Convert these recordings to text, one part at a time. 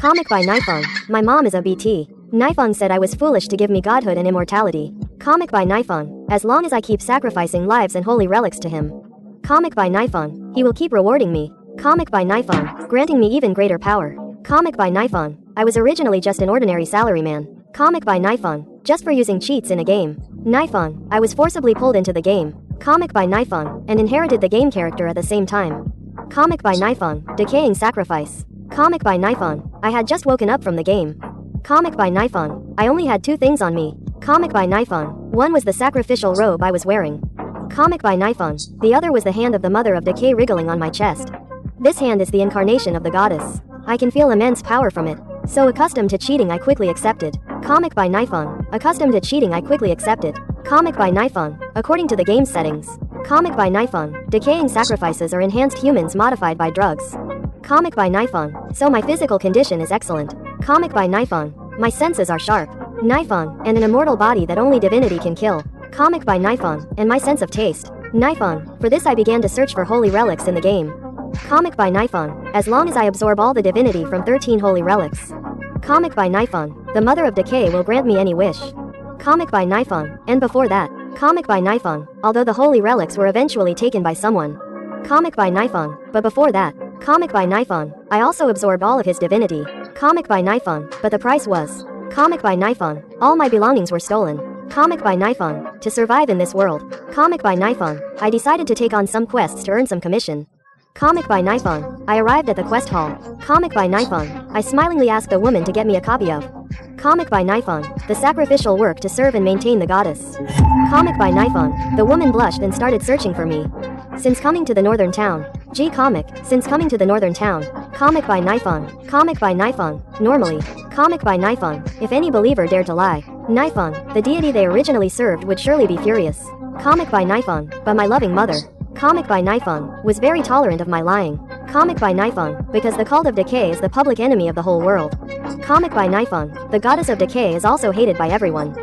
Comic by Nifong. My mom is a BT. Nifong said I was foolish to give me godhood and immortality. Comic by Nifong. As long as I keep sacrificing lives and holy relics to him. Comic by Nifong. He will keep rewarding me. Comic by Nifong. Granting me even greater power. Comic by Nifong. I was originally just an ordinary salaryman. Comic by Nifong. Just for using cheats in a game. Nifong. I was forcibly pulled into the game. Comic by Nifong. And inherited the game character at the same time. Comic by Nifong. Decaying sacrifice. Comic by Nifong. I had just woken up from the game. Comic by Nifong. I only had two things on me. Comic by Nifong. One was the sacrificial robe I was wearing. Comic by Nifong. The other was the hand of the Mother of Decay wriggling on my chest. This hand is the incarnation of the goddess. I can feel immense power from it. So accustomed to cheating I quickly accepted. Comic by Nifong. Accustomed to cheating I quickly accepted. Comic by Nifong. According to the game settings. Comic by Nifong. Decaying sacrifices are enhanced humans modified by drugs. Comic by Nifong. So my physical condition is excellent. Comic by Nifong. My senses are sharp. Nifong. And an immortal body that only divinity can kill. Comic by Nifong. And my sense of taste. Nifong. For this I began to search for holy relics in the game. Comic by Nifong. As long as I absorb all the divinity from 13 holy relics. Comic by Nifong. The Mother of Decay will grant me any wish. Comic by Nifong. And before that. Comic by Nifong. Although the holy relics were eventually taken by someone. Comic by Nifong. But before that. Comic by Nifong. I also absorbed all of his divinity. Comic by Nifong. But the price was. Comic by Nifong. All my belongings were stolen. Comic by Nifong. To survive in this world. Comic by Nifong. I decided to take on some quests to earn some commission. Comic by Nifong. I arrived at the quest hall. Comic by Nifong. I smilingly asked a woman to get me a copy of. Comic by Nifong. The sacrificial work to serve and maintain the goddess. Comic by Nifong. The woman blushed and started searching for me. Since coming to the northern town. G comic. Since coming to the northern town. Comic by Nifong. Comic by Nifong. Normally. Comic by Nifong. If any believer dared to lie. Nifong. The deity they originally served would surely be furious. Comic by Nifong. But my loving mother. Comic by Nifong. Was very tolerant of my lying. Comic by Nifong. Because the cult of decay is the public enemy of the whole world. Comic by Nifong. The goddess of decay is also hated by everyone.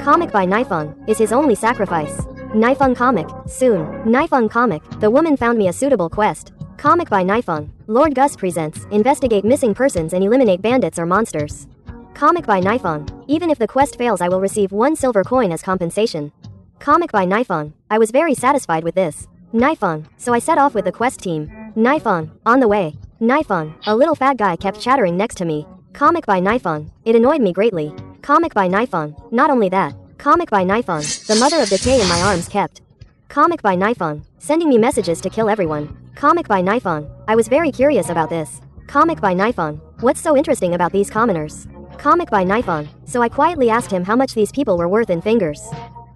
Comic by Nifong. Is his only sacrifice. Nifong comic. Soon. Nifong comic. The woman found me a suitable quest. Comic by Nifong. Lord Gus presents. Investigate missing persons and eliminate bandits or monsters. Comic by Nifong. Even if the quest fails I will receive 1 silver coin as compensation. Comic by Nifong. I was very satisfied with this. Nifong. So I set off with the quest team. Nifong. On the way. Nifong. A little fat guy kept chattering next to me. Comic by Nifong. It annoyed me greatly. Comic by Nifong. Not only that. Comic by Nifong. The Mother of Decay in my arms kept. Comic by Nifong. Sending me messages to kill everyone. Comic by Nifong. I was very curious about this. Comic by Nifong. What's so interesting about these commoners? Comic by Nifong. So I quietly asked him how much these people were worth in fingers.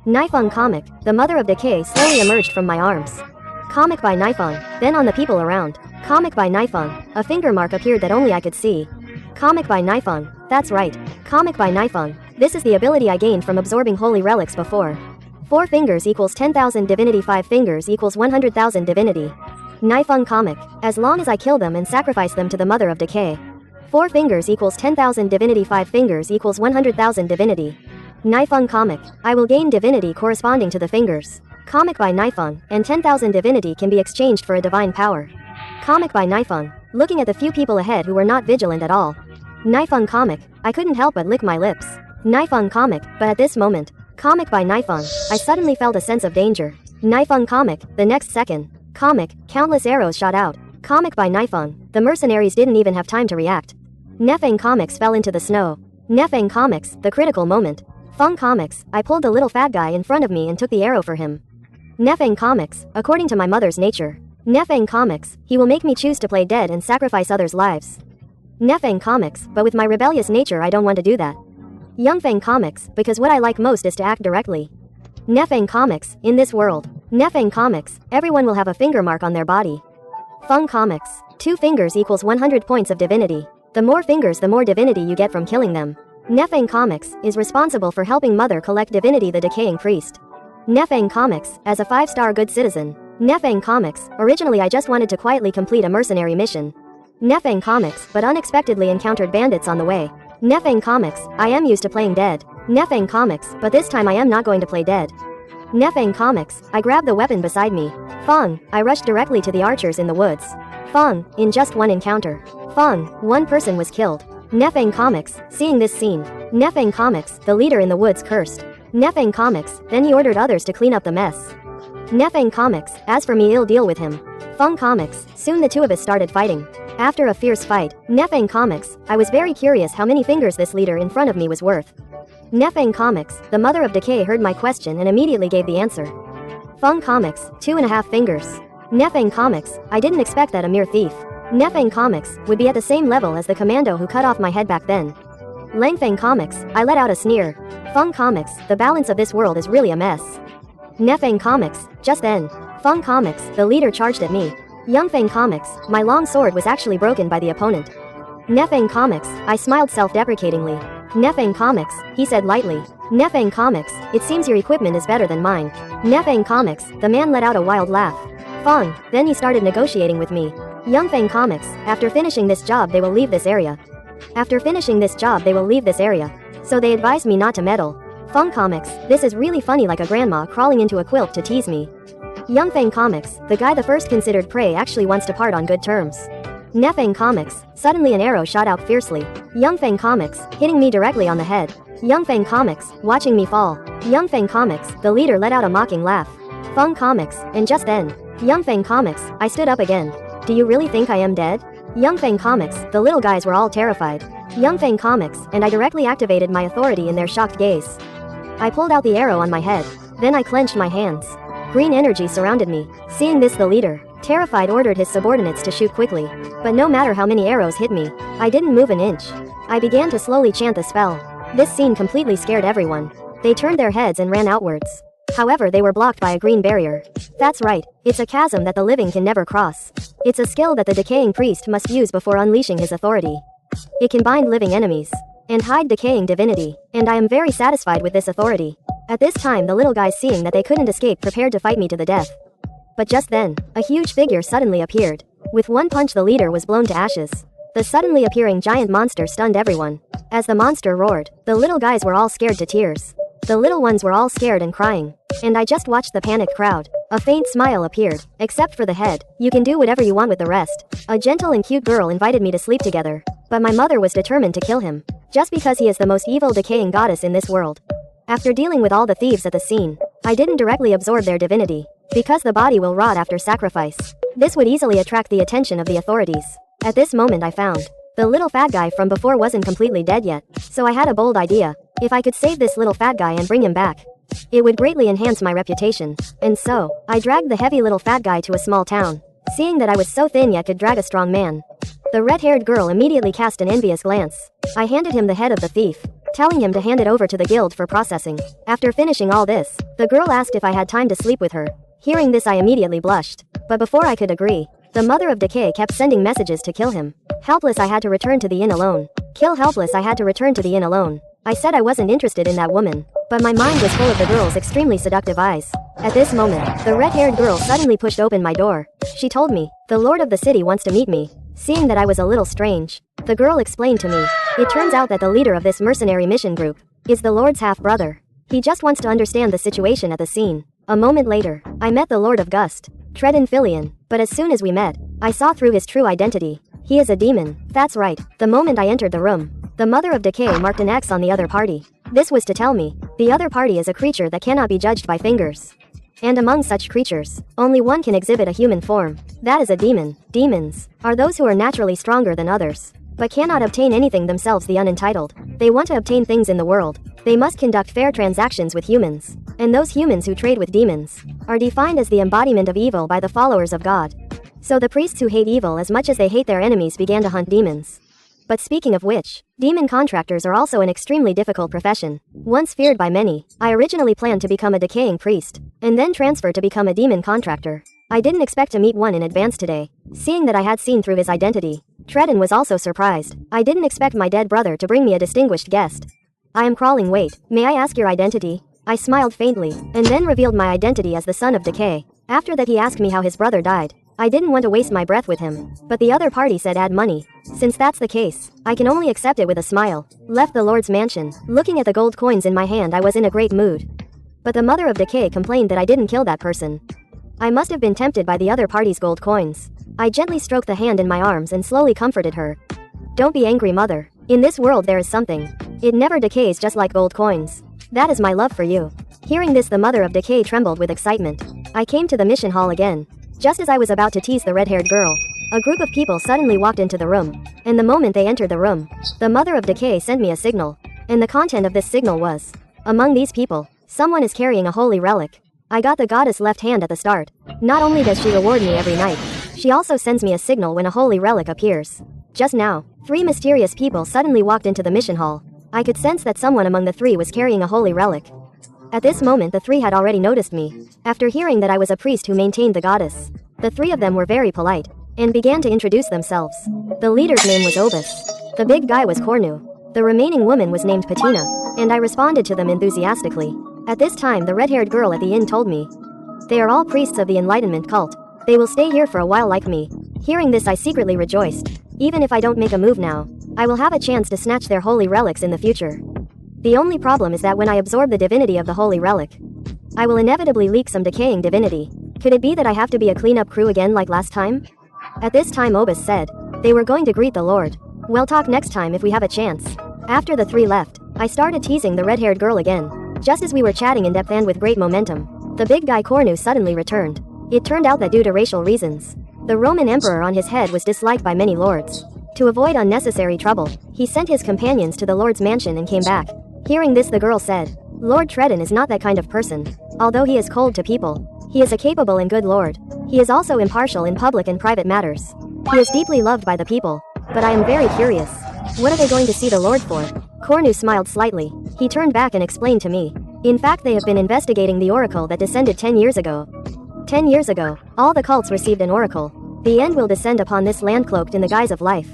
Nifong comic. The Mother of Decay slowly emerged from my arms. Comic by Nifong. Then on the people around. Comic by Nifong. A finger mark appeared that only I could see. Comic by Nifong. That's right. Comic by Nifong. This is the ability I gained from absorbing holy relics before. 4 fingers equals 10,000 divinity. 5 fingers equals 100,000 divinity. Nifong comic. As long as I kill them and sacrifice them to the Mother of Decay. 4 fingers equals 10,000 divinity. 5 fingers equals 100,000 divinity. Nifong comic. I will gain divinity corresponding to the fingers. Comic by Nifong. And 10,000 divinity can be exchanged for a divine power. Comic by Nifong. Looking at the few people ahead who were not vigilant at all. Nifong comic. I couldn't help but lick my lips. Nifong comic. But at this moment. Comic by Nifong. I suddenly felt a sense of danger. Nifong comic. The next second. Comic. Countless arrows shot out. Comic by Nifong. The mercenaries didn't even have time to react. Nefeng comics fell into the snow. Nefeng comics. The critical moment. Feng comics. I pulled the little fat guy in front of me and took the arrow for him. Nefeng comics. According to my mother's nature. Nefeng comics. He will make me choose to play dead and sacrifice others' lives. Nefeng comics. But with my rebellious nature I don't want to do that. Youngfeng comics. Because what I like most is to act directly. Nefeng comics. In this world. Nefeng comics. Everyone will have a finger mark on their body. Feng comics. 2 fingers equals 100 points of divinity. The more fingers the more divinity you get from killing them. Nefeng comics. Is responsible for helping Mother collect divinity the Decaying Priest. Nefeng comics. As a 5-star good citizen. Nefeng comics. Originally I just wanted to quietly complete a mercenary mission. Nefeng comics. But unexpectedly encountered bandits on the way. Nefeng comics. I am used to playing dead. Nefeng comics. But this time I am not going to play dead. Nefeng comics. I grabbed the weapon beside me. Feng. I rushed directly to the archers in the woods. Feng. In just one encounter. Feng. 1 person was killed. Nefeng Comics, seeing this scene. Nefeng Comics, the leader in the woods cursed. Nefeng Comics, then he ordered others to clean up the mess. Nefeng Comics, as for me, ill deal with him. Feng Comics, soon the two of us started fighting. After a fierce fight, Nefeng Comics, I was very curious how many fingers this leader in front of me was worth. Nefeng Comics, the Mother of Decay heard my question and immediately gave the answer. Feng Comics, 2.5 fingers. Nefeng Comics, I didn't expect that a mere thief. Nefeng Comics, would be at the same level as the commando who cut off my head back then. Langfeng Comics, I let out a sneer. Feng Comics, the balance of this world is really a mess. Nefeng Comics, just then. Feng Comics, the leader charged at me. Youngfeng Comics, my long sword was actually broken by the opponent. Nefeng Comics, I smiled self-deprecatingly. Nefeng Comics, he said lightly. Nefeng Comics, it seems your equipment is better than mine. Nefeng Comics, the man let out a wild laugh. Feng, then he started negotiating with me. Youngfeng Comics, after finishing this job they will leave this area. After finishing this job they will leave this area. So they advised me not to meddle. Feng Comics, this is really funny, like a grandma crawling into a quilt to tease me. Youngfeng Comics, the guy the first considered prey actually wants to part on good terms. Nefeng Comics, suddenly an arrow shot out fiercely. Youngfeng Comics, hitting me directly on the head. Youngfeng Comics, watching me fall. Youngfeng Comics, the leader let out a mocking laugh. Feng Comics, and just then. Youngfeng Comics, I stood up again. Do you really think I am dead? Youngfeng Comics, the little guys were all terrified. Youngfeng Comics, and I directly activated my authority in their shocked gaze. I pulled out the arrow on my head. Then I clenched my hands. Green energy surrounded me. Seeing this, the leader, terrified, ordered his subordinates to shoot quickly. But no matter how many arrows hit me, I didn't move an inch. I began to slowly chant the spell. This scene completely scared everyone. They turned their heads and ran outwards. However, they were blocked by a green barrier. That's right, it's a chasm that the living can never cross. It's a skill that the Decaying Priest must use before unleashing his authority. It can bind living enemies and hide decaying divinity, and I am very satisfied with this authority. At this time, the little guys, seeing that they couldn't escape, prepared to fight me to the death. But just then, a huge figure suddenly appeared. With one punch, the leader was blown to ashes. The suddenly appearing giant monster stunned everyone. As the monster roared, the little guys were all scared to tears. The little ones were all scared and crying. And I just watched the panicked crowd. A faint smile appeared, except for the head. You can do whatever you want with the rest. A gentle and cute girl invited me to sleep together. But my mother was determined to kill him. Just because he is the most evil decaying goddess in this world. After dealing with all the thieves at the scene, I didn't directly absorb their divinity. Because the body will rot after sacrifice. This would easily attract the attention of the authorities. At this moment I found the little fat guy from before wasn't completely dead yet. So I had a bold idea. If I could save this little fat guy and bring him back, it would greatly enhance my reputation. And so, I dragged the heavy little fat guy to a small town. Seeing that I was so thin yet could drag a strong man, the red-haired girl immediately cast an envious glance. I handed him the head of the thief, telling him to hand it over to the guild for processing. After finishing all this, the girl asked if I had time to sleep with her. Hearing this, I immediately blushed. But before I could agree, the Mother of Decay kept sending messages to kill him. Helpless, I had to return to the inn alone. Kill helpless, I had to return to the inn alone. I said I wasn't interested in that woman, but my mind was full of the girl's extremely seductive eyes. At this moment, the red-haired girl suddenly pushed open my door. She told me, the lord of the city wants to meet me. Seeing that I was a little strange, the girl explained to me, it turns out that the leader of this mercenary mission group is the lord's half-brother. He just wants to understand the situation at the scene. A moment later, I met the Lord of Gust, Tredin Filion, but as soon as we met, I saw through his true identity. He is a demon. That's right. The moment I entered the room, the Mother of Decay marked an X on the other party. This was to tell me, the other party is a creature that cannot be judged by fingers. And among such creatures, only one can exhibit a human form. That is a demon. Demons are those who are naturally stronger than others, but cannot obtain anything themselves, the unentitled. They want to obtain things in the world. They must conduct fair transactions with humans. And those humans who trade with demons are defined as the embodiment of evil by the followers of God. So the priests who hate evil as much as they hate their enemies began to hunt demons. But speaking of which, demon contractors are also an extremely difficult profession. Once feared by many, I originally planned to become a decaying priest, and then transfer to become a demon contractor. I didn't expect to meet one in advance today. Seeing that I had seen through his identity, Tredin was also surprised. I didn't expect my dead brother to bring me a distinguished guest. I am crawling. Wait, may I ask your identity? I smiled faintly, and then revealed my identity as the son of Decay. After that he asked me how his brother died. I didn't want to waste my breath with him, but the other party said add money. Since that's the case, I can only accept it with a smile. Left the Lord's mansion. Looking at the gold coins in my hand, I was in a great mood. But the Mother of Decay complained that I didn't kill that person. I must have been tempted by the other party's gold coins. I gently stroked the hand in my arms and slowly comforted her. Don't be angry, mother. In this world there is something. It never decays, just like gold coins. That is my love for you. Hearing this, the Mother of Decay trembled with excitement. I came to the mission hall again. Just as I was about to tease the red-haired girl, a group of people suddenly walked into the room. And the moment they entered the room, the Mother of Decay sent me a signal. And the content of this signal was, among these people, someone is carrying a holy relic. I got the goddess left hand at the start. Not only does she reward me every night, she also sends me a signal when a holy relic appears. Just now, 3 mysterious people suddenly walked into the mission hall. I could sense that someone among the 3 was carrying a holy relic. At this moment the 3 had already noticed me. After hearing that I was a priest who maintained the goddess, the 3 of them were very polite, and began to introduce themselves. The leader's name was Obus. The big guy was Cornu. The remaining woman was named Patina, and I responded to them enthusiastically. At this time the red-haired girl at the inn told me, they are all priests of the Enlightenment cult. They will stay here for a while like me. Hearing this, I secretly rejoiced. Even if I don't make a move now, I will have a chance to snatch their holy relics in the future. The only problem is that when I absorb the divinity of the holy relic, I will inevitably leak some decaying divinity. Could it be that I have to be a cleanup crew again like last time? At this time Obus said, they were going to greet the Lord. We'll talk next time if we have a chance. After the 3 left, I started teasing the red-haired girl again. Just as we were chatting in depth and with great momentum, the big guy Cornu suddenly returned. It turned out that due to racial reasons, the Roman emperor on his head was disliked by many lords. To avoid unnecessary trouble, he sent his companions to the Lord's mansion and came back. Hearing this, the girl said, Lord Tredden is not that kind of person. Although he is cold to people, he is a capable and good lord. He is also impartial in public and private matters. He is deeply loved by the people. But I am very curious. What are they going to see the Lord for? Cornu smiled slightly. He turned back and explained to me. In fact, they have been investigating the oracle that descended 10 years ago. 10 years ago, all the cults received an oracle. The end will descend upon this land cloaked in the guise of life.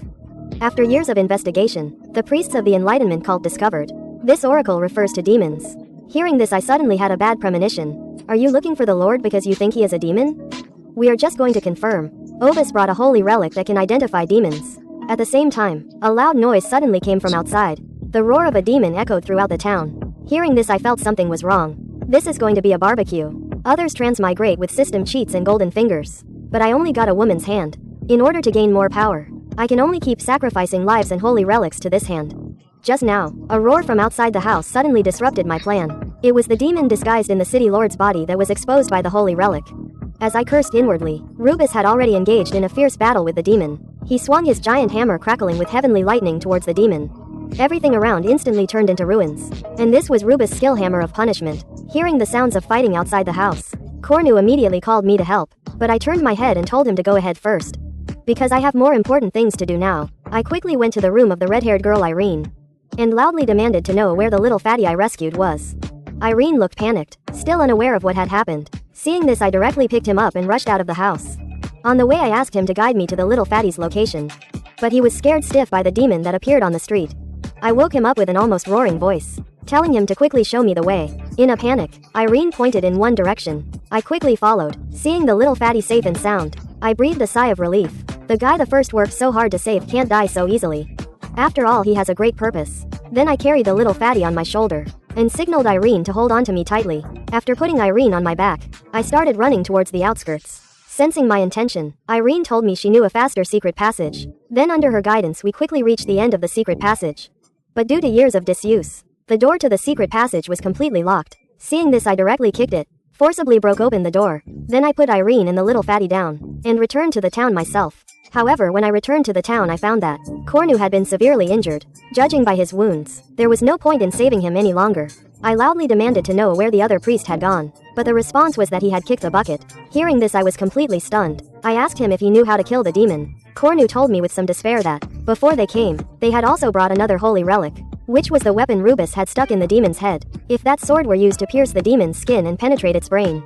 After years of investigation, the priests of the Enlightenment cult discovered this oracle refers to demons. Hearing this, I suddenly had a bad premonition. Are you looking for the Lord because you think he is a demon? We are just going to confirm. Obus brought a holy relic that can identify demons. At the same time, a loud noise suddenly came from outside. The roar of a demon echoed throughout the town. Hearing this, I felt something was wrong. This is going to be a barbecue. Others transmigrate with system cheats and golden fingers. But I only got a woman's hand. In order to gain more power, I can only keep sacrificing lives and holy relics to this hand. Just now, a roar from outside the house suddenly disrupted my plan. It was the demon disguised in the city lord's body that was exposed by the holy relic. As I cursed inwardly, Rubus had already engaged in a fierce battle with the demon. He swung his giant hammer, crackling with heavenly lightning towards the demon. Everything around instantly turned into ruins. And this was Rubus' skill hammer of punishment. Hearing the sounds of fighting outside the house, Cornu immediately called me to help. But I turned my head and told him to go ahead first. Because I have more important things to do now, I quickly went to the room of the red-haired girl Irene, and loudly demanded to know where the little fatty I rescued was. Irene looked panicked, still unaware of what had happened. Seeing this, I directly picked him up and rushed out of the house. On the way, I asked him to guide me to the little fatty's location. But he was scared stiff by the demon that appeared on the street. I woke him up with an almost roaring voice, telling him to quickly show me the way. In a panic, Irene pointed in one direction. I quickly followed. Seeing the little fatty safe and sound, I breathed a sigh of relief. The guy the first worked so hard to save can't die so easily. After all, he has a great purpose. Then I carried the little fatty on my shoulder and signaled Irene to hold on to me tightly. After putting Irene on my back, I started running towards the outskirts. Sensing my intention, Irene told me she knew a faster secret passage. Then under her guidance, we quickly reached the end of the secret passage. But due to years of disuse, the door to the secret passage was completely locked. Seeing this, I directly kicked it, forcibly broke open the door. Then I put Irene and the little fatty down, and returned to the town myself. However, when I returned to the town, I found that Cornu had been severely injured. Judging by his wounds, there was no point in saving him any longer. I loudly demanded to know where the other priest had gone, but the response was that he had kicked a bucket. Hearing this, I was completely stunned. I asked him if he knew how to kill the demon. Cornu told me with some despair that, before they came, they had also brought another holy relic, which was the weapon Rubus had stuck in the demon's head. If that sword were used to pierce the demon's skin and penetrate its brain,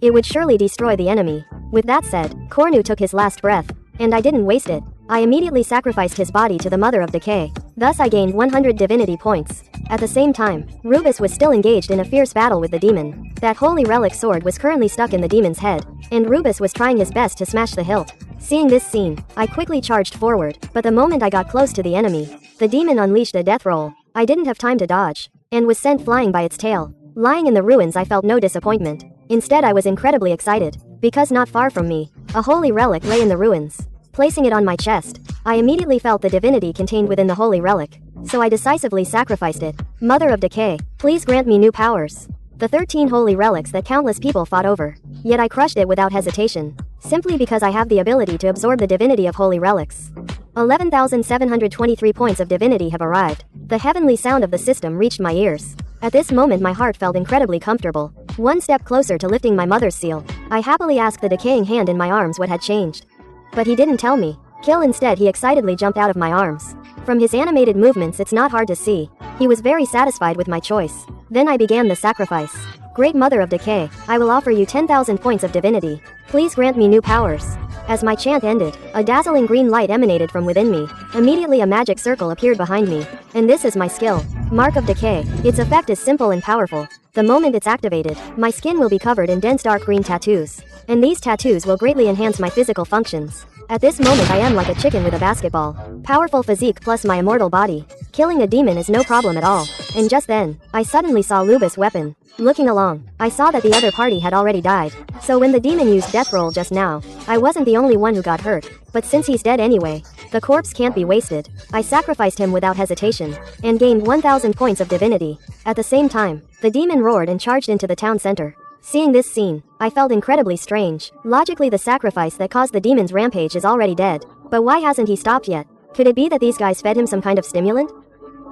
it would surely destroy the enemy. With that said, Cornu took his last breath, and I didn't waste it. I immediately sacrificed his body to the Mother of Decay. Thus I gained 100 divinity points. At the same time, Rubus was still engaged in a fierce battle with the demon. That holy relic sword was currently stuck in the demon's head, and Rubus was trying his best to smash the hilt. Seeing this scene, I quickly charged forward, but the moment I got close to the enemy, the demon unleashed a death roll. I didn't have time to dodge, and was sent flying by its tail. Lying in the ruins, I felt no disappointment. Instead, I was incredibly excited, because not far from me, a holy relic lay in the ruins. Placing it on my chest, I immediately felt the divinity contained within the holy relic, so I decisively sacrificed it. Mother of Decay, please grant me new powers. The 13 holy relics that countless people fought over. Yet I crushed it without hesitation, simply because I have the ability to absorb the divinity of holy relics. 11,723 points of divinity have arrived. The heavenly sound of the system reached my ears. At this moment my heart felt incredibly comfortable. One step closer to lifting my mother's seal. I happily asked the decaying hand in my arms what had changed. But he didn't tell me. Kill instead, he excitedly jumped out of my arms. From his animated movements it's not hard to see. He was very satisfied with my choice. Then I began the sacrifice. Great Mother of Decay, I will offer you 10,000 points of divinity. Please grant me new powers. As my chant ended, a dazzling green light emanated from within me. Immediately a magic circle appeared behind me. And this is my skill. Mark of Decay. Its effect is simple and powerful. The moment it's activated, my skin will be covered in dense dark green tattoos. And these tattoos will greatly enhance my physical functions. At this moment I am like a chicken with a basketball. Powerful physique plus my immortal body. Killing a demon is no problem at all. And just then, I suddenly saw Luba's weapon. Looking along, I saw that the other party had already died. So when the demon used death roll just now, I wasn't the only one who got hurt. But since he's dead anyway, the corpse can't be wasted. I sacrificed him without hesitation, and gained 1,000 points of divinity. At the same time, the demon roared and charged into the town center. Seeing this scene, I felt incredibly strange. Logically the sacrifice that caused the demon's rampage is already dead. But why hasn't he stopped yet? Could it be that these guys fed him some kind of stimulant?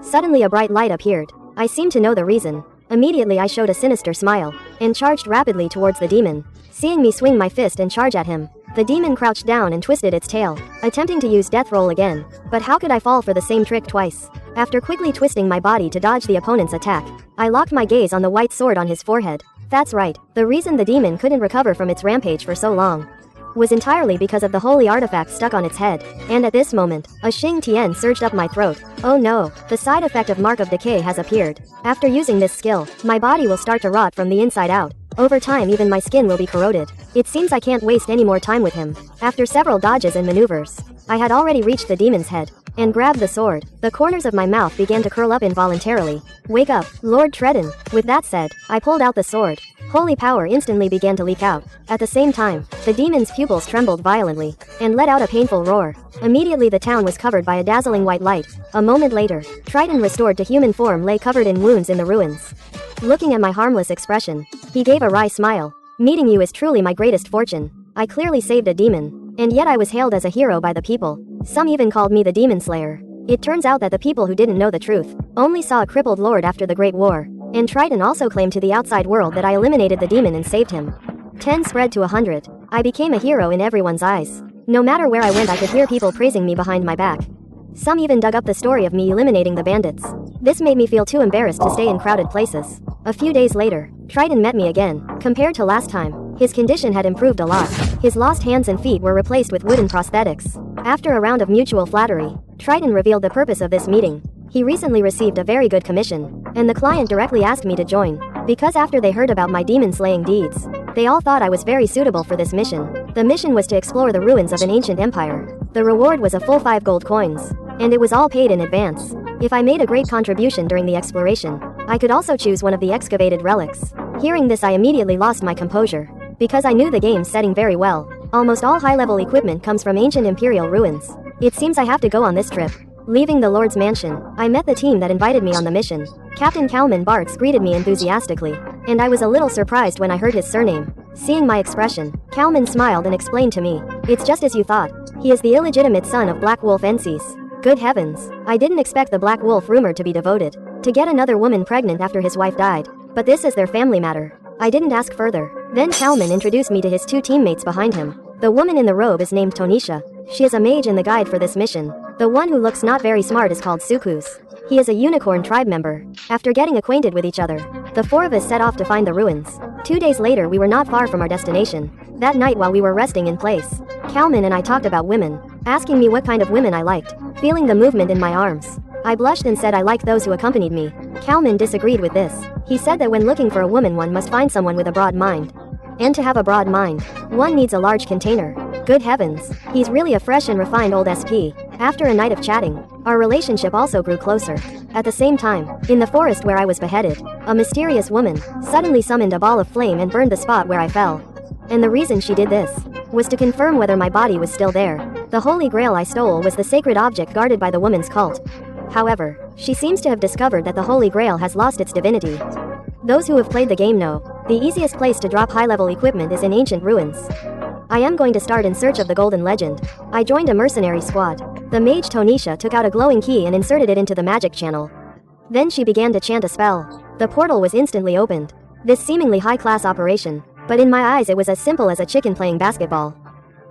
Suddenly a bright light appeared. I seemed to know the reason. Immediately I showed a sinister smile, and charged rapidly towards the demon. Seeing me swing my fist and charge at him, the demon crouched down and twisted its tail, attempting to use death roll again. But how could I fall for the same trick twice? After quickly twisting my body to dodge the opponent's attack, I locked my gaze on the white sword on his forehead. That's right, the reason the demon couldn't recover from its rampage for so long was entirely because of the holy artifact stuck on its head. And at this moment, a Xing Tian surged up my throat. Oh no, the side effect of Mark of Decay has appeared. After using this skill, my body will start to rot from the inside out. Over time even my skin will be corroded. It seems I can't waste any more time with him. After several dodges and maneuvers, I had already reached the demon's head, and grabbed the sword. The corners of my mouth began to curl up involuntarily. Wake up, Lord Tredin. With that said, I pulled out the sword. Holy power instantly began to leak out. At the same time, the demon's pupils trembled violently, and let out a painful roar. Immediately the town was covered by a dazzling white light. A moment later, Triton restored to human form lay covered in wounds in the ruins. Looking at my harmless expression, he gave a wry smile. Meeting you is truly my greatest fortune. I clearly saved a demon, and yet I was hailed as a hero by the people. Some even called me the Demon Slayer. It turns out that the people who didn't know the truth only saw a crippled lord after the Great War. And Triton also claimed to the outside world that I eliminated the demon and saved him. 10 spread to 100. I became a hero in everyone's eyes. No matter where I went I could hear people praising me behind my back. Some even dug up the story of me eliminating the bandits. This made me feel too embarrassed to stay in crowded places. A few days later, Triton met me again. Compared to last time, his condition had improved a lot. His lost hands and feet were replaced with wooden prosthetics. After a round of mutual flattery, Triton revealed the purpose of this meeting. He recently received a very good commission, and the client directly asked me to join, because after they heard about my demon-slaying deeds, they all thought I was very suitable for this mission. The mission was to explore the ruins of an ancient empire. The reward was a full 5 gold coins, and it was all paid in advance. If I made a great contribution during the exploration, I could also choose one of the excavated relics. Hearing this I immediately lost my composure, because I knew the game's setting very well. Almost all high-level equipment comes from ancient imperial ruins. It seems I have to go on this trip. Leaving the Lord's mansion, I met the team that invited me on the mission. Captain Kalman Bartz greeted me enthusiastically, and I was a little surprised when I heard his surname. Seeing my expression, Kalman smiled and explained to me, "It's just as you thought. He is the illegitimate son of Black Wolf Ensis." Good heavens, I didn't expect the Black Wolf rumored to be devoted to get another woman pregnant after his wife died. But this is their family matter. I didn't ask further. Then Kalman introduced me to his 2 teammates behind him. The woman in the robe is named Tonisha. She is a mage and the guide for this mission. The one who looks not very smart is called Sukus. He is a unicorn tribe member. After getting acquainted with each other, the 4 of us set off to find the ruins. 2 days later we were not far from our destination. That night while we were resting in place, Kalman and I talked about women, asking me what kind of women I liked. Feeling the movement in my arms, I blushed and said I liked those who accompanied me. Kalman disagreed with this. He said that when looking for a woman one must find someone with a broad mind. And to have a broad mind, one needs a large container. Good heavens, he's really a fresh and refined old SP. After a night of chatting, our relationship also grew closer. At the same time, in the forest where I was beheaded, a mysterious woman suddenly summoned a ball of flame and burned the spot where I fell. And the reason she did this was to confirm whether my body was still there. The holy grail I stole was the sacred object guarded by the woman's cult. However, she seems to have discovered that the holy grail has lost its divinity. Those who have played the game know, the easiest place to drop high-level equipment is in ancient ruins. I am going to start in search of the golden legend. I joined a mercenary squad. The mage Tonisha took out a glowing key and inserted it into the magic channel. Then she began to chant a spell. The portal was instantly opened. This seemingly high-class operation, but in my eyes it was as simple as a chicken playing basketball.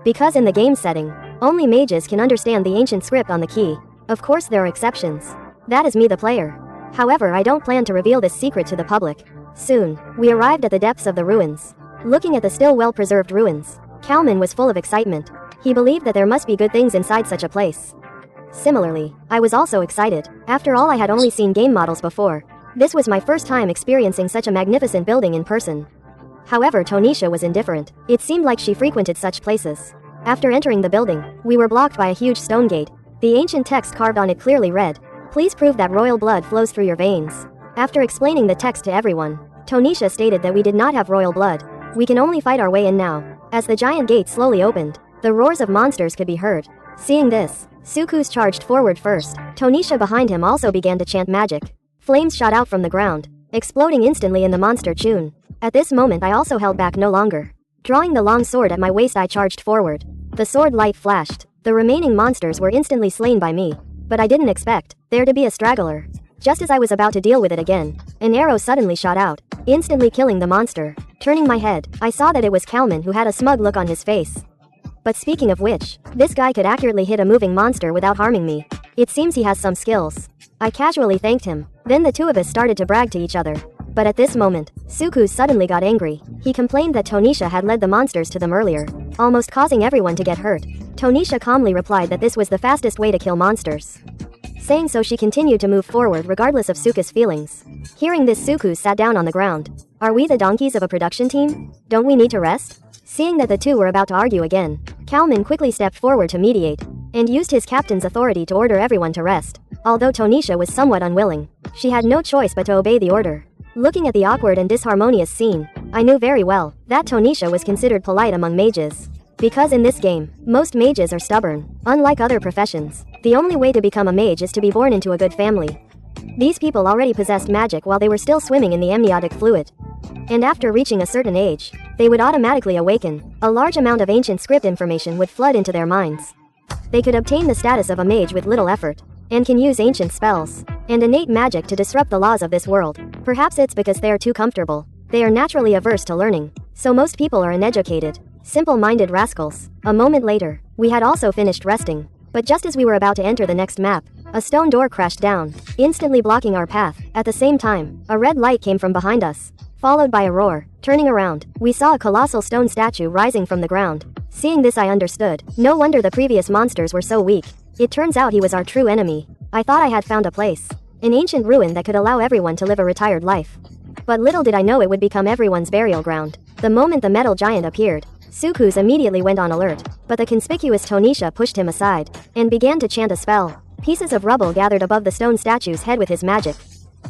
Because in the game setting, only mages can understand the ancient script on the key. Of course there are exceptions. That is me the player. However, I don't plan to reveal this secret to the public. Soon, we arrived at the depths of the ruins. Looking at the still well-preserved ruins, Kalman was full of excitement. He believed that there must be good things inside such a place. Similarly, I was also excited. After all, I had only seen game models before. This was my first time experiencing such a magnificent building in person. However, Tonisha was indifferent. It seemed like she frequented such places. After entering the building, we were blocked by a huge stone gate. The ancient text carved on it clearly read, "Please prove that royal blood flows through your veins." After explaining the text to everyone, Tonisha stated that we did not have royal blood. We can only fight our way in now. As the giant gate slowly opened, the roars of monsters could be heard. Seeing this, Sukus charged forward first. Tonisha behind him also began to chant magic. Flames shot out from the ground, exploding instantly in the monster tune. At this moment I also held back no longer. Drawing the long sword at my waist, I charged forward. The sword light flashed. The remaining monsters were instantly slain by me. But I didn't expect there to be a straggler. Just as I was about to deal with it again, an arrow suddenly shot out, instantly killing the monster. Turning my head, I saw that it was Kalman, who had a smug look on his face. But speaking of which, this guy could accurately hit a moving monster without harming me. It seems he has some skills. I casually thanked him. Then the two of us started to brag to each other. But at this moment, Sukus suddenly got angry. He complained that Tonisha had led the monsters to them earlier, almost causing everyone to get hurt. Tonisha calmly replied that this was the fastest way to kill monsters. Saying so, she continued to move forward regardless of Sukus' feelings. Hearing this, Sukus sat down on the ground. Are we the donkeys of a production team? Don't we need to rest? Seeing that the two were about to argue again, Kalman quickly stepped forward to mediate, and used his captain's authority to order everyone to rest. Although Tonisha was somewhat unwilling, she had no choice but to obey the order. Looking at the awkward and disharmonious scene, I knew very well that Tonisha was considered polite among mages. Because in this game, most mages are stubborn. Unlike other professions, the only way to become a mage is to be born into a good family. These people already possessed magic while they were still swimming in the amniotic fluid. And after reaching a certain age, they would automatically awaken. A large amount of ancient script information would flood into their minds. They could obtain the status of a mage with little effort, and can use ancient spells and innate magic to disrupt the laws of this world. Perhaps it's because they are too comfortable. They are naturally averse to learning, so most people are uneducated, simple-minded rascals. A moment later, we had also finished resting, but just as we were about to enter the next map, a stone door crashed down, instantly blocking our path. At the same time, a red light came from behind us, followed by a roar. Turning around, we saw a colossal stone statue rising from the ground. Seeing this, I understood. No wonder the previous monsters were so weak. It turns out he was our true enemy. I thought I had found a place, an ancient ruin that could allow everyone to live a retired life. But little did I know it would become everyone's burial ground. The moment the metal giant appeared, Sukus immediately went on alert, but the conspicuous Tonisha pushed him aside, and began to chant a spell. Pieces of rubble gathered above the stone statue's head with his magic.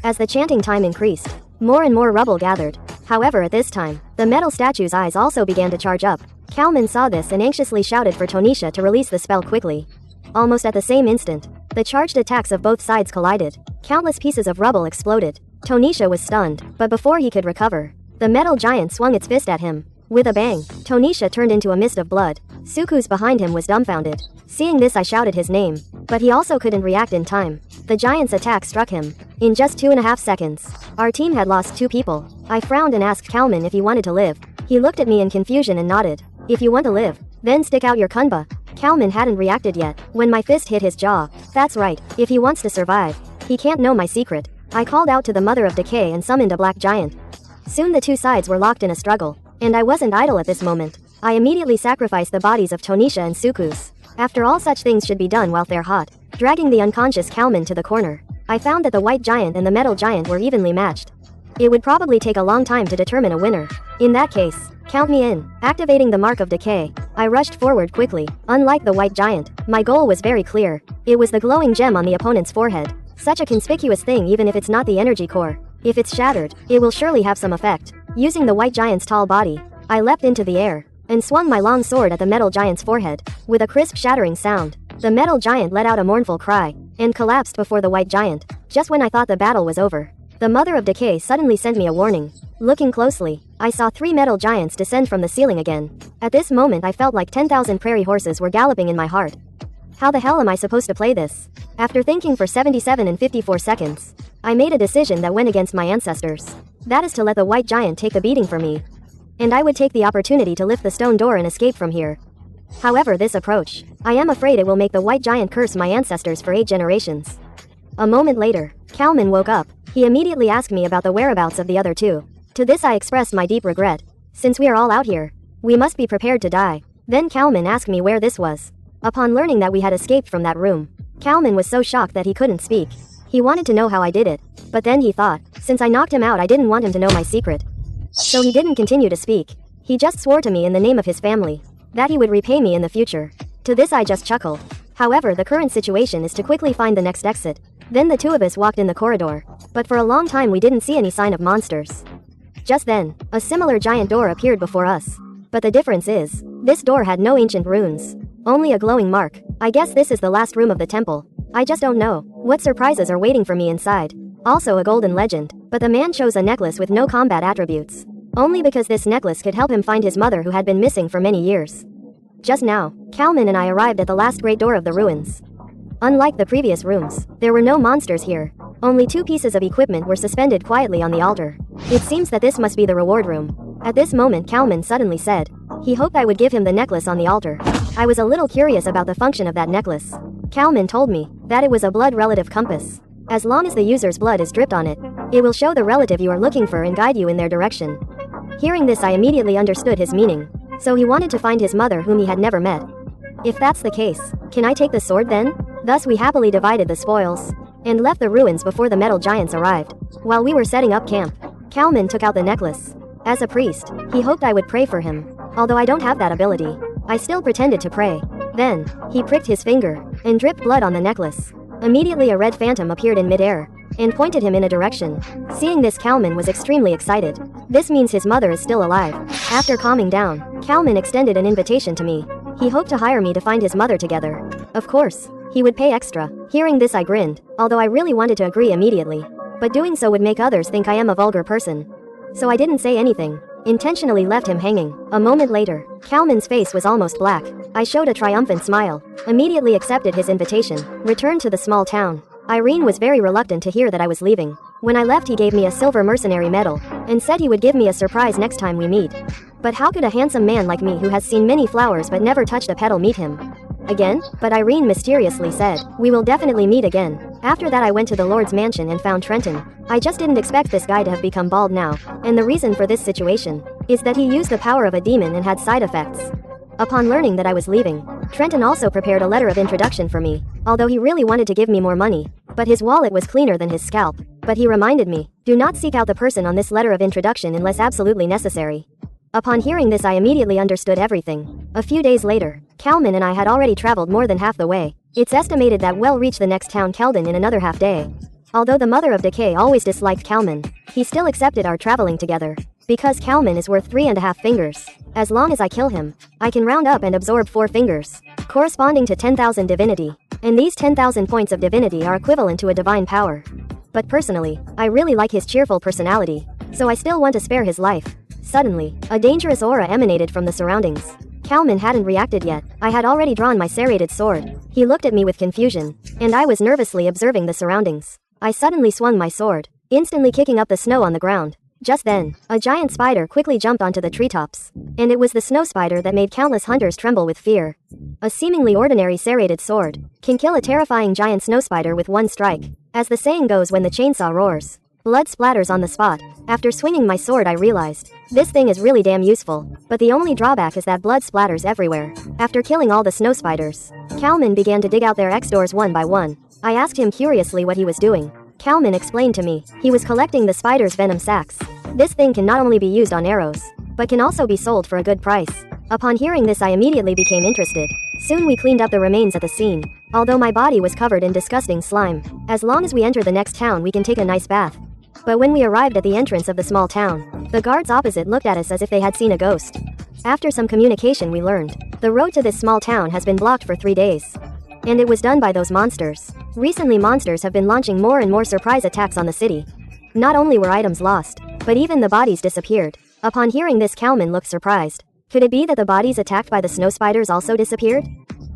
As the chanting time increased, more and more rubble gathered. However, at this time, the metal statue's eyes also began to charge up. Kalman saw this and anxiously shouted for Tonisha to release the spell quickly. Almost at the same instant, the charged attacks of both sides collided. Countless pieces of rubble exploded. Tonisha was stunned, but before he could recover, the metal giant swung its fist at him. With a bang, Tonisha turned into a mist of blood. Sukus behind him was dumbfounded. Seeing this, I shouted his name, but he also couldn't react in time. The giant's attack struck him. In just 2.5 seconds, our team had lost 2 people. I frowned and asked Kalman if he wanted to live. He looked at me in confusion and nodded. If you want to live, then stick out your kunba. Kalman hadn't reacted yet when my fist hit his jaw. That's right, if he wants to survive, he can't know my secret. I called out to the Mother of Decay and summoned a black giant. Soon the two sides were locked in a struggle, and I wasn't idle at this moment. I immediately sacrificed the bodies of Tonisha and Sukus. After all, such things should be done while they're hot. Dragging the unconscious Kalman to the corner, I found that the white giant and the metal giant were evenly matched. It would probably take a long time to determine a winner. In that case, count me in. Activating the mark of decay, I rushed forward quickly. Unlike the white giant, my goal was very clear. It was the glowing gem on the opponent's forehead. Such a conspicuous thing, even if it's not the energy core. If it's shattered, it will surely have some effect. Using the white giant's tall body, I leapt into the air. and swung my long sword at the metal giant's forehead. With a crisp shattering sound, the metal giant let out a mournful cry, and collapsed before the white giant. Just when I thought the battle was over, the Mother of Decay suddenly sent me a warning. Looking closely, I saw 3 metal giants descend from the ceiling again. At this moment I felt like 10,000 prairie horses were galloping in my heart. How the hell am I supposed to play this? After thinking for 77 and 54 seconds, I made a decision that went against my ancestors. That is to let the white giant take the beating for me. And I would take the opportunity to lift the stone door and escape from here. However, this approach, I am afraid it will make the white giant curse my ancestors for 8 generations. A moment later, Kalman woke up. He immediately asked me about the whereabouts of the other 2. To this I expressed my deep regret. Since we are all out here, we must be prepared to die. Then Kalman asked me where this was. Upon learning that we had escaped from that room, Kalman was so shocked that he couldn't speak. He wanted to know how I did it, but then he thought, since I knocked him out, I didn't want him to know my secret. So he didn't continue to speak. He just swore to me in the name of his family that he would repay me in the future. To this I just chuckled. However, the current situation is to quickly find the next exit. Then the 2 of us walked in the corridor, but for a long time we didn't see any sign of monsters. Just then, a similar giant door appeared before us. But the difference is, this door had no ancient runes, only a glowing mark. I guess this is the last room of the temple. I just don't know what surprises are waiting for me inside. Also a golden legend, but the man chose a necklace with no combat attributes, only because this necklace could help him find his mother who had been missing for many years. Just now, Kalman and I arrived at the last great door of the ruins. Unlike the previous rooms, there were no monsters here. Only 2 pieces of equipment were suspended quietly on the altar. It seems that this must be the reward room. At this moment Kalman suddenly said he hoped I would give him the necklace on the altar. I was a little curious about the function of that necklace. Kalman told me that it was a blood relative compass. As long as the user's blood is dripped on it, it will show the relative you are looking for and guide you in their direction. Hearing this I immediately understood his meaning. So he wanted to find his mother whom he had never met. If that's the case, can I take the sword then? Thus we happily divided the spoils and left the ruins before the metal giants arrived. While we were setting up camp, Kalman took out the necklace. As a priest, he hoped I would pray for him. Although I don't have that ability, I still pretended to pray. Then, he pricked his finger and dripped blood on the necklace. Immediately a red phantom appeared in midair and pointed him in a direction. Seeing this, Kalman was extremely excited. This means his mother is still alive. After calming down, Kalman extended an invitation to me. He hoped to hire me to find his mother together. Of course, he would pay extra. Hearing this I grinned, although I really wanted to agree immediately. But doing so would make others think I am a vulgar person. So I didn't say anything, intentionally left him hanging. A moment later, Kalman's face was almost black. I showed a triumphant smile, immediately accepted his invitation, returned to the small town. Irene was very reluctant to hear that I was leaving. When I left he gave me a silver mercenary medal, and said he would give me a surprise next time we meet. But how could a handsome man like me who has seen many flowers but never touched a petal meet him again? But Irene mysteriously said, we will definitely meet again. After that I went to the Lord's mansion and found Trenton. I just didn't expect this guy to have become bald now, and the reason for this situation is that he used the power of a demon and had side effects. Upon learning that I was leaving, Trenton also prepared a letter of introduction for me, although he really wanted to give me more money, but his wallet was cleaner than his scalp. But he reminded me, do not seek out the person on this letter of introduction unless absolutely necessary. Upon hearing this I immediately understood everything. A few days later, Kalman and I had already traveled more than half the way. It's estimated that we'll reach the next town, Keldon, in another half day. Although the Mother of Decay always disliked Kalman, he still accepted our traveling together. Because Kalman is worth 3.5 fingers. As long as I kill him, I can round up and absorb 4 fingers, corresponding to 10,000 divinity. And these 10,000 points of divinity are equivalent to a divine power. But personally, I really like his cheerful personality, so I still want to spare his life. Suddenly, a dangerous aura emanated from the surroundings. Kalman hadn't reacted yet. I had already drawn my serrated sword. He looked at me with confusion, and I was nervously observing the surroundings. I suddenly swung my sword, instantly kicking up the snow on the ground. Just then, a giant spider quickly jumped onto the treetops, and it was the snow spider that made countless hunters tremble with fear. A seemingly ordinary serrated sword can kill a terrifying giant snow spider with one strike. As the saying goes, when the chainsaw roars, blood splatters on the spot. After swinging my sword I realized, this thing is really damn useful, but the only drawback is that blood splatters everywhere. After killing all the snow spiders, Kalman began to dig out their X doors one by one. I asked him curiously what he was doing. Kalman explained to me, he was collecting the spider's venom sacs. This thing can not only be used on arrows, but can also be sold for a good price. Upon hearing this I immediately became interested. Soon we cleaned up the remains at the scene, although my body was covered in disgusting slime. As long as we enter the next town we can take a nice bath. But when we arrived at the entrance of the small town, the guards opposite looked at us as if they had seen a ghost. After some communication we learned, the road to this small town has been blocked for 3 days. And it was done by those monsters. Recently monsters have been launching more and more surprise attacks on the city. Not only were items lost, but even the bodies disappeared. Upon hearing this, Kalman looked surprised. Could it be that the bodies attacked by the snow spiders also disappeared?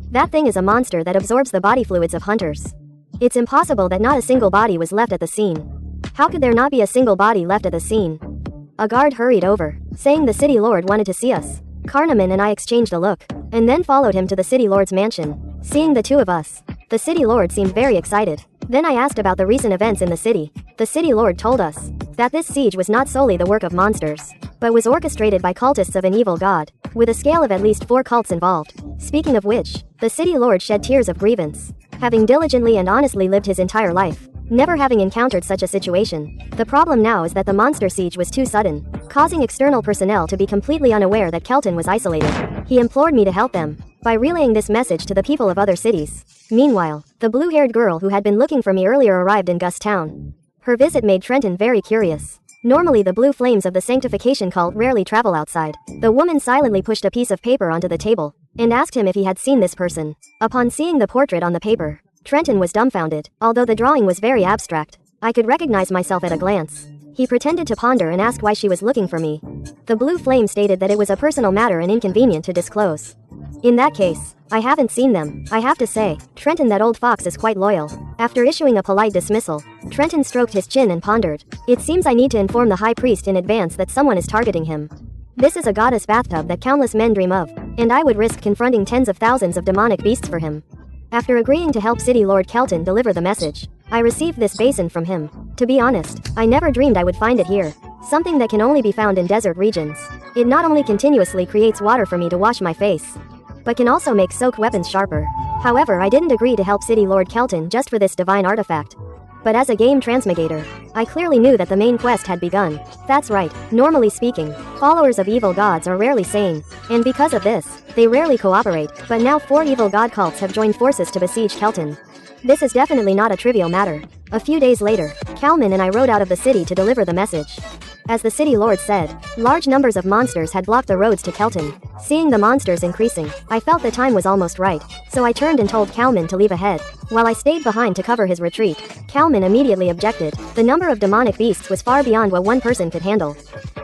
That thing is a monster that absorbs the body fluids of hunters. It's impossible that not a single body was left at the scene. How could there not be a single body left at the scene? A guard hurried over, saying the city lord wanted to see us. Carnaman and I exchanged a look, and then followed him to the city lord's mansion. Seeing the two of us, the city lord seemed very excited. Then I asked about the recent events in the city. The city lord told us that this siege was not solely the work of monsters, but was orchestrated by cultists of an evil god, with a scale of at least 4 cults involved. Speaking of which, the city lord shed tears of grievance, having diligently and honestly lived his entire life, never having encountered such a situation. The problem now is that the monster siege was too sudden, causing external personnel to be completely unaware that Kelton was isolated. He implored me to help them by relaying this message to the people of other cities. Meanwhile, the blue-haired girl who had been looking for me earlier arrived in Gus Town. Her visit made Trenton very curious. Normally the blue flames of the sanctification cult rarely travel outside. The woman silently pushed a piece of paper onto the table and asked him if he had seen this person. Upon seeing the portrait on the paper, Trenton was dumbfounded. Although the drawing was very abstract, I could recognize myself at a glance. He pretended to ponder and asked why she was looking for me. The blue flame stated that it was a personal matter and inconvenient to disclose. In that case, I haven't seen them. I have to say, Trenton, that old fox is quite loyal. After issuing a polite dismissal, Trenton stroked his chin and pondered. It seems I need to inform the high priest in advance that someone is targeting him. This is a goddess bathtub that countless men dream of, and I would risk confronting tens of thousands of demonic beasts for him. After agreeing to help City Lord Kelton deliver the message, I received this basin from him. To be honest, I never dreamed I would find it here. Something that can only be found in desert regions. It not only continuously creates water for me to wash my face, but can also make soaked weapons sharper. However, I didn't agree to help City Lord Kelton just for this divine artifact. But as a game transmigrator, I clearly knew that the main quest had begun. That's right, normally speaking, followers of evil gods are rarely sane, and because of this, they rarely cooperate, but now 4 evil god cults have joined forces to besiege Kelton. This is definitely not a trivial matter. A few days later, Kalman and I rode out of the city to deliver the message. As the city lord said, large numbers of monsters had blocked the roads to Kelton. Seeing the monsters increasing, I felt the time was almost right, so I turned and told Kalman to leave ahead, while I stayed behind to cover his retreat. Kalman immediately objected. The number of demonic beasts was far beyond what one person could handle.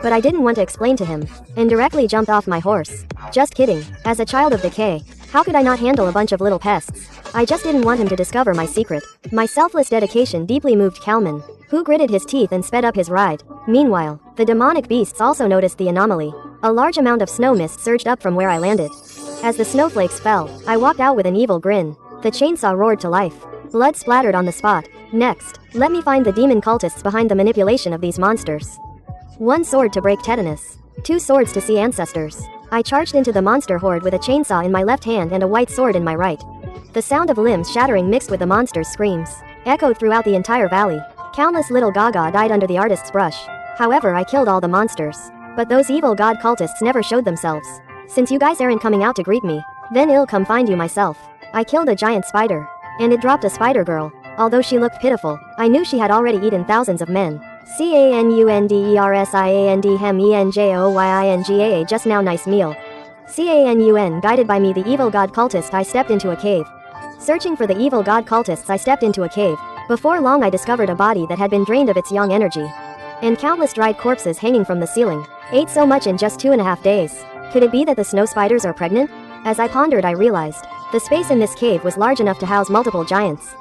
But I didn't want to explain to him, and directly jumped off my horse. Just kidding. As a child of decay, how could I not handle a bunch of little pests? I just didn't want him to discover my secret. My selfless dedication deeply moved Kalman, who gritted his teeth and sped up his ride. Meanwhile, the demonic beasts also noticed the anomaly. A large amount of snow mist surged up from where I landed. As the snowflakes fell, I walked out with an evil grin. The chainsaw roared to life. Blood splattered on the spot. Next, let me find the demon cultists behind the manipulation of these monsters. 1 sword to break tetanus. 2 swords to see ancestors. I charged into the monster horde with a chainsaw in my left hand and a white sword in my right. The sound of limbs shattering mixed with the monster's screams echoed throughout the entire valley. Countless little Gaga died under the artist's brush. However, I killed all the monsters. But those evil god cultists never showed themselves. Since you guys aren't coming out to greet me, then I'll come find you myself. I killed a giant spider, and it dropped a spider girl. Although she looked pitiful, I knew she had already eaten thousands of men. CANUNDERSIAND hem ENJOYINGAA just now nice meal. CANUN guided by me the evil god cultist I stepped into a cave. Searching for the evil god cultists I stepped into a cave. Before long I discovered a body that had been drained of its young energy. And countless dried corpses hanging from the ceiling. Ate so much in just 2.5 days. Could it be that the snow spiders are pregnant? As I pondered I realized, the space in this cave was large enough to house multiple giants.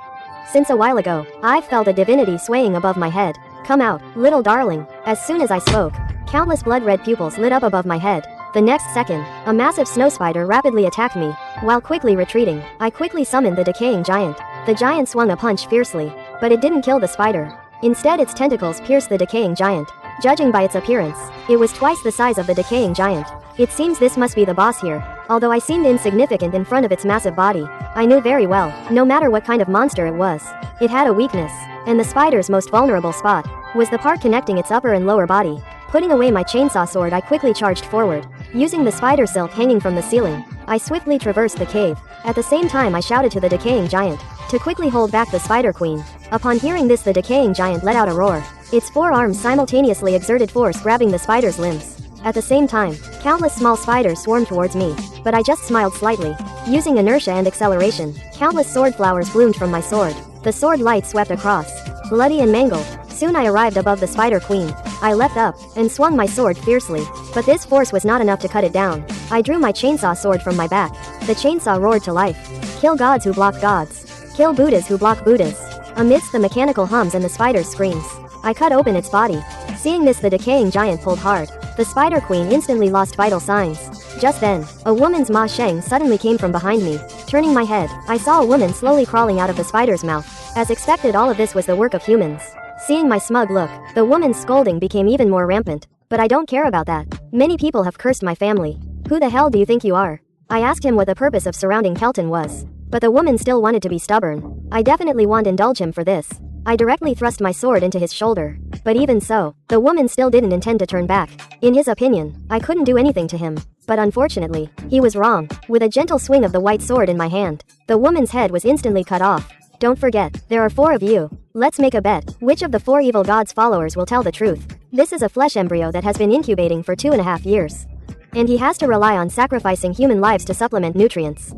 Since a while ago, I've felt a divinity swaying above my head. Come out, little darling. As soon as I spoke, countless blood-red pupils lit up above my head. The next second, a massive snow spider rapidly attacked me. While quickly retreating, I quickly summoned the decaying giant. The giant swung a punch fiercely, but it didn't kill the spider. Instead, its tentacles pierced the decaying giant. Judging by its appearance, it was twice the size of the decaying giant. It seems this must be the boss here. Although I seemed insignificant in front of its massive body, I knew very well, no matter what kind of monster it was, it had a weakness, and the spider's most vulnerable spot was the part connecting its upper and lower body. Putting away my chainsaw sword, I quickly charged forward. Using the spider silk hanging from the ceiling, I swiftly traversed the cave. At the same time I shouted to the decaying giant to quickly hold back the spider queen. Upon hearing this, the decaying giant let out a roar. Its 4 arms simultaneously exerted force, grabbing the spider's limbs. At the same time, countless small spiders swarmed towards me, but I just smiled slightly. Using inertia and acceleration, countless sword flowers bloomed from my sword. The sword light swept across. Bloody and mangled, soon I arrived above the Spider Queen. I leapt up, and swung my sword fiercely. But this force was not enough to cut it down. I drew my chainsaw sword from my back. The chainsaw roared to life. Kill gods who block gods. Kill Buddhas who block Buddhas. Amidst the mechanical hums and the spider's screams, I cut open its body. Seeing this, the decaying giant pulled hard. The Spider Queen instantly lost vital signs. Just then, a woman's Ma Sheng suddenly came from behind me. Turning my head, I saw a woman slowly crawling out of the spider's mouth. As expected, all of this was the work of humans. Seeing my smug look, the woman's scolding became even more rampant. But I don't care about that. Many people have cursed my family. Who the hell do you think you are? I asked him what the purpose of surrounding Kelton was. But the woman still wanted to be stubborn. I definitely won't indulge him for this. I directly thrust my sword into his shoulder. But even so, the woman still didn't intend to turn back. In his opinion, I couldn't do anything to him. But unfortunately, he was wrong. With a gentle swing of the white sword in my hand, the woman's head was instantly cut off. Don't forget, there are 4 of you. Let's make a bet. Which of the 4 evil gods' followers will tell the truth? This is a flesh embryo that has been incubating for 2.5 years. And he has to rely on sacrificing human lives to supplement nutrients.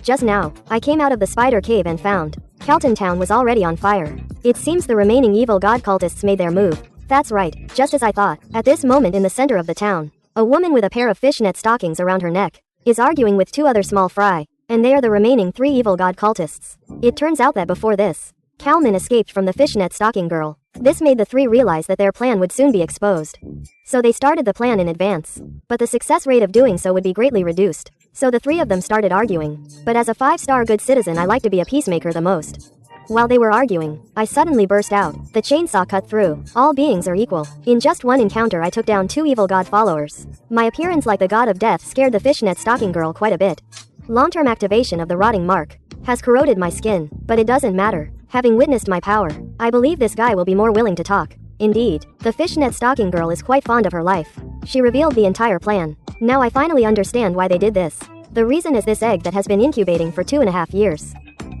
Just now, I came out of the spider cave and found Kelton Town was already on fire. It seems the remaining evil god cultists made their move. That's right, just as I thought. At this moment in the center of the town, a woman with a pair of fishnet stockings around her neck is arguing with 2 other small fry, and they are the remaining 3 evil god cultists. It turns out that before this, Kalman escaped from the fishnet stocking girl. This made the 3 realize that their plan would soon be exposed. So they started the plan in advance. But the success rate of doing so would be greatly reduced. So the 3 of them started arguing. But as a 5-star good citizen, I like to be a peacemaker the most. While they were arguing, I suddenly burst out. The chainsaw cut through. All beings are equal. In just one encounter, I took down 2 evil god followers. My appearance like the god of death scared the fishnet stocking girl quite a bit. Long-term activation of the rotting mark has corroded my skin, but it doesn't matter. Having witnessed my power, I believe this guy will be more willing to talk. Indeed, the fishnet stocking girl is quite fond of her life. She revealed the entire plan. Now I finally understand why they did this. The reason is this egg that has been incubating for 2.5 years.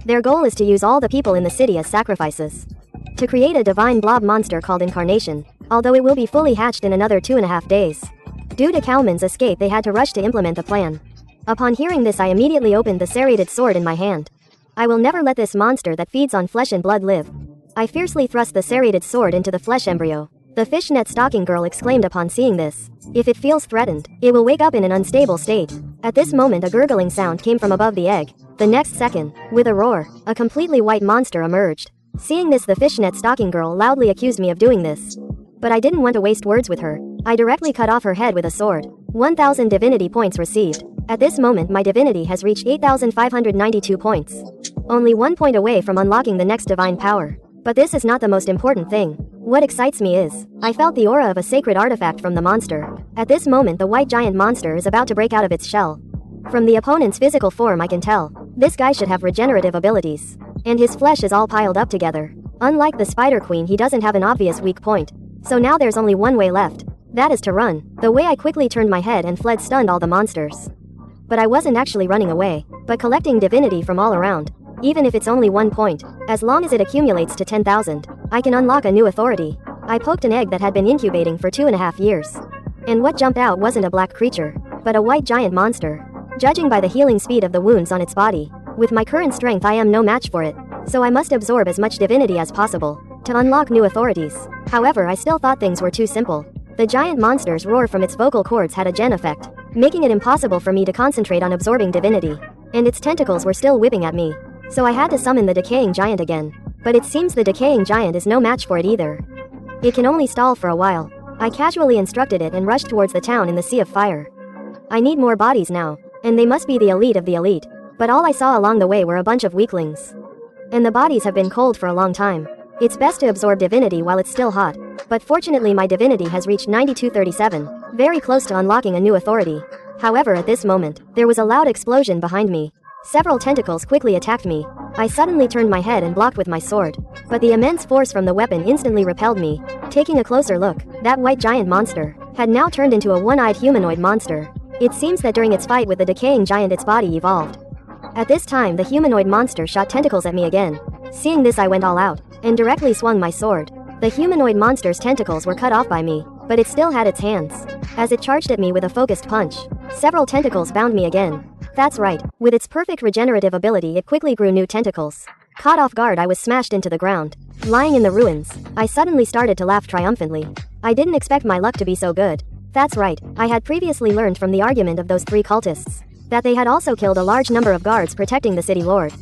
Their goal is to use all the people in the city as sacrifices to create a divine blob monster called Incarnation, although it will be fully hatched in another 2.5 days. Due to Kalman's escape, they had to rush to implement the plan. Upon hearing this, I immediately opened the serrated sword in my hand. I will never let this monster that feeds on flesh and blood live. I fiercely thrust the serrated sword into the flesh embryo. The fishnet stocking girl exclaimed upon seeing this. If it feels threatened, it will wake up in an unstable state. At this moment, a gurgling sound came from above the egg. The next second, with a roar, a completely white monster emerged. Seeing this, the fishnet stocking girl loudly accused me of doing this. But I didn't want to waste words with her. I directly cut off her head with a sword. 1,000 divinity points received. At this moment, my divinity has reached 8,592 points. Only 1 point away from unlocking the next divine power. But this is not the most important thing. What excites me is, I felt the aura of a sacred artifact from the monster. At this moment, the white giant monster is about to break out of its shell. From the opponent's physical form, I can tell this guy should have regenerative abilities. And his flesh is all piled up together. Unlike the Spider Queen, he doesn't have an obvious weak point. So now there's only one way left. That is to run. The way I quickly turned my head and fled stunned all the monsters. But I wasn't actually running away, but collecting divinity from all around. Even if it's only 1 point, as long as it accumulates to 10,000, I can unlock a new authority. I poked an egg that had been incubating for 2.5 years. And what jumped out wasn't a black creature, but a white giant monster. Judging by the healing speed of the wounds on its body, with my current strength I am no match for it. So I must absorb as much divinity as possible to unlock new authorities. However, I still thought things were too simple. The giant monster's roar from its vocal cords had a gen effect, making it impossible for me to concentrate on absorbing divinity. And its tentacles were still whipping at me. So I had to summon the decaying giant again. But it seems the decaying giant is no match for it either. It can only stall for a while. I casually instructed it and rushed towards the town in the sea of fire. I need more bodies now, and they must be the elite of the elite. But all I saw along the way were a bunch of weaklings. And the bodies have been cold for a long time. It's best to absorb divinity while it's still hot. But fortunately my divinity has reached 9237, very close to unlocking a new authority. However, at this moment, there was a loud explosion behind me. Several tentacles quickly attacked me. I suddenly turned my head and blocked with my sword. But the immense force from the weapon instantly repelled me. Taking a closer look, that white giant monster had now turned into a one-eyed humanoid monster. It seems that during its fight with the decaying giant its body evolved. At this time the humanoid monster shot tentacles at me again. Seeing this I went all out, and directly swung my sword. The humanoid monster's tentacles were cut off by me. but it still had its hands. As it charged at me with a focused punch, several tentacles bound me again. That's right, with its perfect regenerative ability it quickly grew new tentacles. Caught off guard, I was smashed into the ground. Lying in the ruins, I suddenly started to laugh triumphantly. I didn't expect my luck to be so good. That's right, I had previously learned from the argument of those 3 cultists that they had also killed a large number of guards protecting the city lord.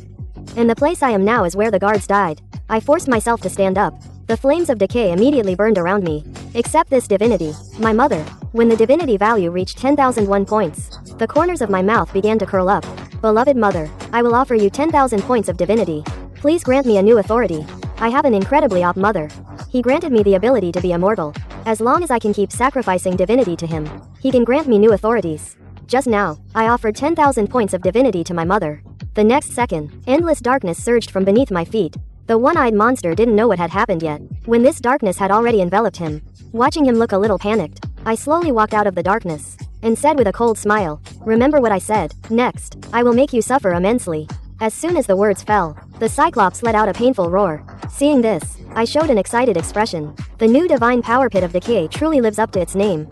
And the place I am now is where the guards died. I forced myself to stand up. The flames of decay immediately burned around me. Except this divinity, my mother. When the divinity value reached 10,001 points, the corners of my mouth began to curl up. Beloved mother, I will offer you 10,000 points of divinity. Please grant me a new authority. I have an incredibly op mother. He granted me the ability to be immortal. As long as I can keep sacrificing divinity to him, he can grant me new authorities. Just now, I offered 10,000 points of divinity to my mother. The next second, endless darkness surged from beneath my feet. The one-eyed monster didn't know what had happened yet, when this darkness had already enveloped him. Watching him look a little panicked, I slowly walked out of the darkness, and said with a cold smile, "Remember what I said. Next, I will make you suffer immensely." As soon as the words fell, the Cyclops let out a painful roar. Seeing this, I showed an excited expression. The new divine power pit of decay truly lives up to its name.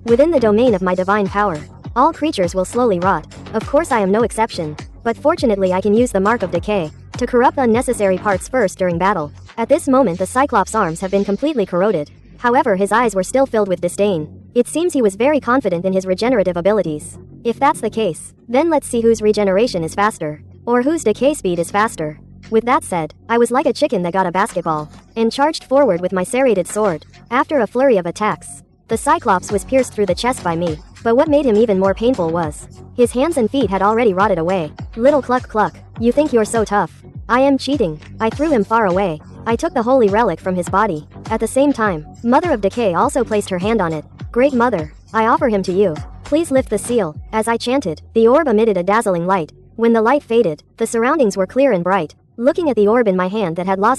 Within the domain of my divine power, all creatures will slowly rot. Of course I am no exception, but fortunately I can use the mark of decay to corrupt unnecessary parts first during battle. At this moment the Cyclops' arms have been completely corroded. However, his eyes were still filled with disdain. It seems he was very confident in his regenerative abilities. If that's the case, then let's see whose regeneration is faster, or whose decay speed is faster. With that said, I was like a chicken that got a basketball, and charged forward with my serrated sword. After a flurry of attacks, the Cyclops was pierced through the chest by me, but what made him even more painful was his hands and feet had already rotted away. Little cluck cluck, you think you're so tough? I am cheating. I threw him far away. I took the holy relic from his body. At the same time, Mother of Decay also placed her hand on it. Great Mother, I offer him to you. Please lift the seal. As I chanted, the orb emitted a dazzling light. When the light faded, the surroundings were clear and bright. Looking at the orb in my hand that had lost